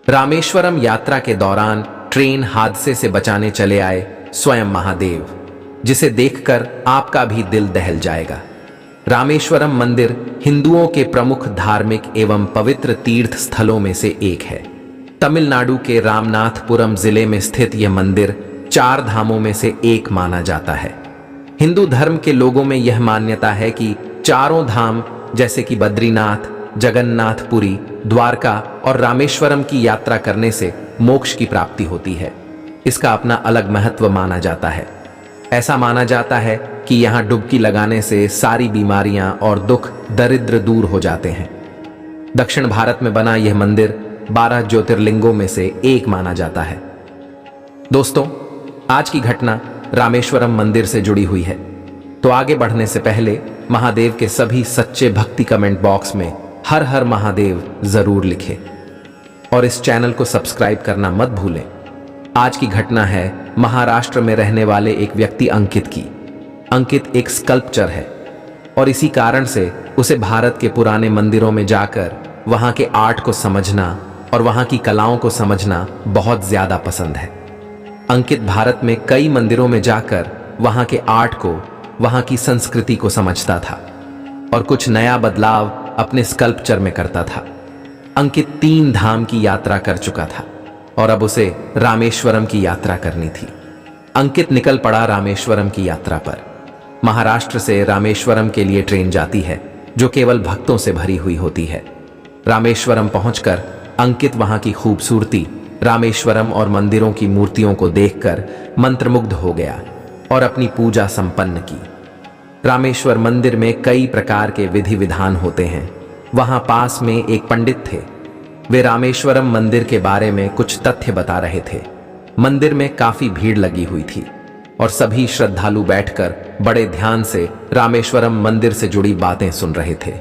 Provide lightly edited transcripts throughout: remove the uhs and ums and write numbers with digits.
रामेश्वरम यात्रा के दौरान ट्रेन हादसे से बचाने चले आए स्वयं महादेव, जिसे देखकर आपका भी दिल दहल जाएगा। रामेश्वरम मंदिर हिंदुओं के प्रमुख धार्मिक एवं पवित्र तीर्थ स्थलों में से एक है। तमिलनाडु के रामनाथपुरम जिले में स्थित यह मंदिर 4 धामों में से एक माना जाता है। हिंदू धर्म के लोगों में यह मान्यता है कि चारों धाम जैसे कि बद्रीनाथ, जगन्नाथपुरी, द्वारका और रामेश्वरम की यात्रा करने से मोक्ष की प्राप्ति होती है। इसका अपना अलग महत्व माना जाता है। ऐसा माना जाता है कि यहाँ डुबकी लगाने से सारी बीमारियां और दुख दरिद्र दूर हो जाते हैं। दक्षिण भारत में बना यह मंदिर 12 ज्योतिर्लिंगों में से एक माना जाता है। दोस्तों, आज की घटना रामेश्वरम मंदिर से जुड़ी हुई है, तो आगे बढ़ने से पहले महादेव के सभी सच्चे भक्ति कमेंट बॉक्स में हर हर महादेव जरूर लिखें और इस चैनल को सब्सक्राइब करना मत भूलें। आज की घटना है महाराष्ट्र में रहने वाले एक व्यक्ति अंकित की। अंकित एक स्कल्पचर है और इसी कारण से उसे भारत के पुराने मंदिरों में जाकर वहां के आर्ट को समझना और वहां की कलाओं को समझना बहुत ज्यादा पसंद है। अंकित भारत में कई मंदिरों में जाकर वहां के आर्ट को, वहां की संस्कृति को समझता था और कुछ नया बदलाव अपने स्कल्पचर में करता था। अंकित 3 धाम की यात्रा कर चुका था और अब उसे रामेश्वरम की यात्रा करनी थी। अंकित निकल पड़ा रामेश्वरम की यात्रा पर। महाराष्ट्र से रामेश्वरम के लिए ट्रेन जाती है जो केवल भक्तों से भरी हुई होती है। रामेश्वरम पहुंचकर अंकित वहां की खूबसूरती, रामेश्वरम और मंदिरों की मूर्तियों को देखकर मंत्रमुग्ध हो गया और अपनी पूजा संपन्न की। रामेश्वर मंदिर में कई प्रकार के विधि विधान होते हैं। वहां पास में एक पंडित थे। वे रामेश्वरम मंदिर के बारे में कुछ तथ्य बता रहे थे। मंदिर में काफी भीड़ लगी हुई थी और सभी श्रद्धालु बैठकर बड़े ध्यान से रामेश्वरम मंदिर से जुड़ी बातें सुन रहे थे।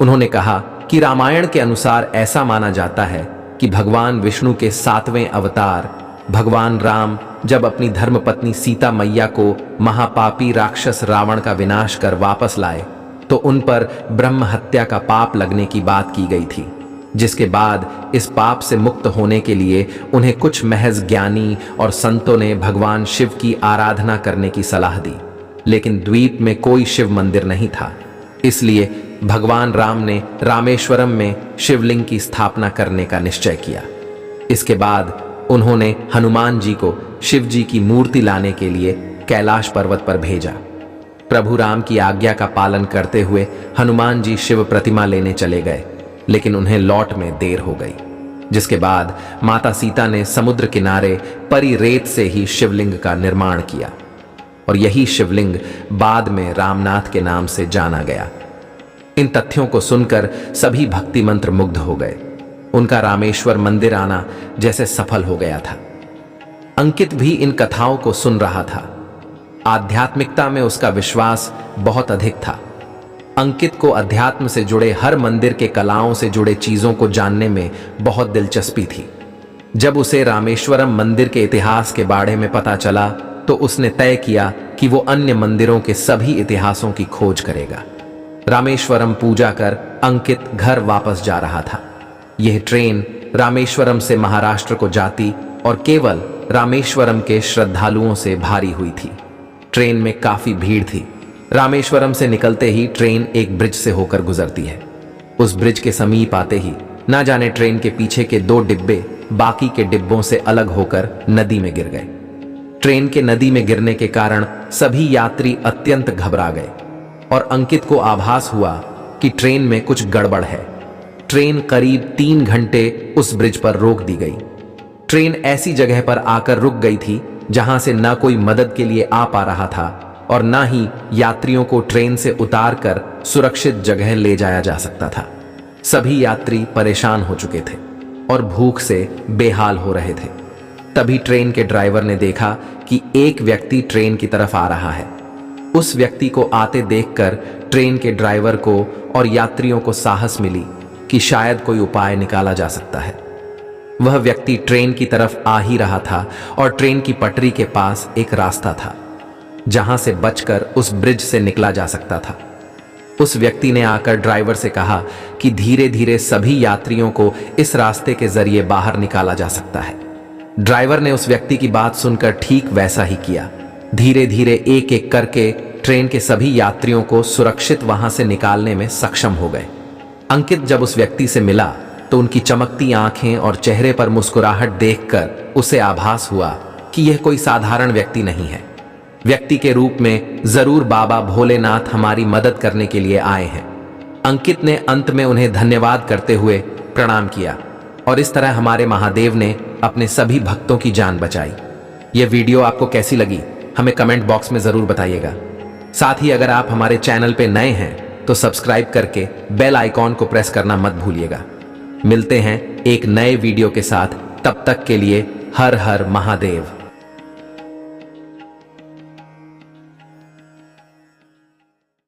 उन्होंने कहा कि रामायण के अनुसार ऐसा माना जाता है कि भगवान विष्णु के 7वें अवतार भगवान राम जब अपनी धर्मपत्नी सीता मैया को महापापी राक्षस रावण का विनाश कर वापस लाए तो उन पर ब्रह्म हत्या का पाप लगने की बात की गई थी, जिसके बाद इस पाप से मुक्त होने के लिए उन्हें कुछ महज ज्ञानी और संतों ने भगवान शिव की आराधना करने की सलाह दी। लेकिन द्वीप में कोई शिव मंदिर नहीं था, इसलिए भगवान राम ने रामेश्वरम में शिवलिंग की स्थापना करने का निश्चय किया। इसके बाद उन्होंने हनुमान जी को शिव जी की मूर्ति लाने के लिए कैलाश पर्वत पर भेजा। प्रभु राम की आज्ञा का पालन करते हुए हनुमान जी शिव प्रतिमा लेने चले गए, लेकिन उन्हें लौट में देर हो गई, जिसके बाद माता सीता ने समुद्र किनारे परी रेत से ही शिवलिंग का निर्माण किया और यही शिवलिंग बाद में रामनाथ के नाम से जाना गया। इन तथ्यों को सुनकर सभी भक्ति मंत्र मुग्ध हो गए। उनका रामेश्वर मंदिर आना जैसे सफल हो गया था। अंकित भी इन कथाओं को सुन रहा था। आध्यात्मिकता में उसका विश्वास बहुत अधिक था। अंकित को अध्यात्म से जुड़े हर मंदिर के कलाओं से जुड़े चीजों को जानने में बहुत दिलचस्पी थी। जब उसे रामेश्वरम मंदिर के इतिहास के बारे में पता चला तो उसने तय किया कि वो अन्य मंदिरों के सभी इतिहासों की खोज करेगा। रामेश्वरम पूजा कर अंकित घर वापस जा रहा था। यह ट्रेन रामेश्वरम से महाराष्ट्र को जाती और केवल रामेश्वरम के श्रद्धालुओं से भारी हुई थी। ट्रेन में काफी भीड़ थी। रामेश्वरम से निकलते ही ट्रेन एक ब्रिज से होकर गुजरती है। उस ब्रिज के समीप आते ही ना जाने ट्रेन के पीछे के 2 डिब्बे बाकी के डिब्बों से अलग होकर नदी में गिर गए। ट्रेन के नदी में गिरने के कारण सभी यात्री अत्यंत घबरा गए और अंकित को आभास हुआ कि ट्रेन में कुछ गड़बड़ है। ट्रेन करीब 3 घंटे उस ब्रिज पर रोक दी गई। ट्रेन ऐसी जगह पर आकर रुक गई थी जहां से ना कोई मदद के लिए आ पा रहा था और ना ही यात्रियों को ट्रेन से उतारकर सुरक्षित जगह ले जाया जा सकता था। सभी यात्री परेशान हो चुके थे और भूख से बेहाल हो रहे थे। तभी ट्रेन के ड्राइवर ने देखा कि एक व्यक्ति ट्रेन की तरफ आ रहा है। उस व्यक्ति को आते देखकर ट्रेन के ड्राइवर को और यात्रियों को साहस मिली कि शायद कोई उपाय निकाला जा सकता है। वह व्यक्ति ट्रेन की तरफ आ ही रहा था और ट्रेन की पटरी के पास एक रास्ता था जहां से बचकर उस ब्रिज से निकला जा सकता था। उस व्यक्ति ने आकर ड्राइवर से कहा कि धीरे धीरे सभी यात्रियों को इस रास्ते के जरिए बाहर निकाला जा सकता है। ड्राइवर ने उस व्यक्ति की बात सुनकर ठीक वैसा ही किया। धीरे धीरे एक एक करके ट्रेन के सभी यात्रियों को सुरक्षित वहां से निकालने में सक्षम हो गए। अंकित जब उस व्यक्ति से मिला तो उनकी चमकती आंखें और चेहरे पर मुस्कुराहट देखकर उसे आभास हुआ कि यह कोई साधारण व्यक्ति नहीं है। व्यक्ति के रूप में जरूर बाबा भोलेनाथ हमारी मदद करने के लिए आए हैं। अंकित ने अंत में उन्हें धन्यवाद करते हुए प्रणाम किया और इस तरह हमारे महादेव ने अपने सभी भक्तों की जान बचाई। यह वीडियो आपको कैसी लगी हमें कमेंट बॉक्स में जरूर बताइएगा। साथ ही अगर आप हमारे चैनल पे नए हैं तो सब्सक्राइब करके बेल आइकॉन को प्रेस करना मत भूलिएगा। मिलते हैं एक नए वीडियो के साथ, तब तक के लिए हर हर महादेव।